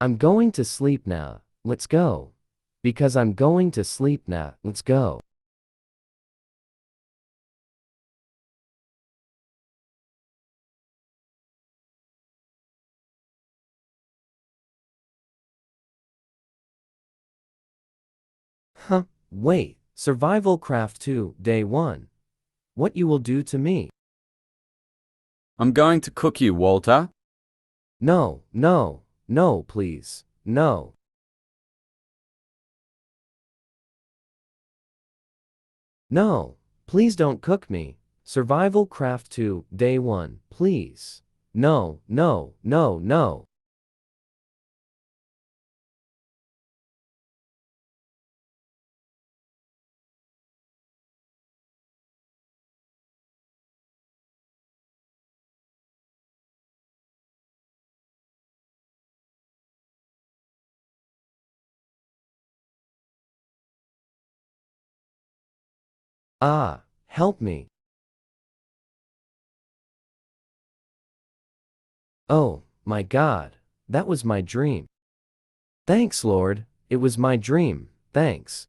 I'm going to sleep now. Let's go. Because I'm going to sleep now. Let's go. Huh? Wait. SurvivalCraft 2, Day 1. What you will do to me? I'm going to cook you, Walter. No, no, no, please. No. No. Please don't cook me. SurvivalCraft 2, Day 1. Please. No, no, no, no. Ah, help me. Oh, my God. That was my dream. Thanks, Lord. It was my dream. Thanks.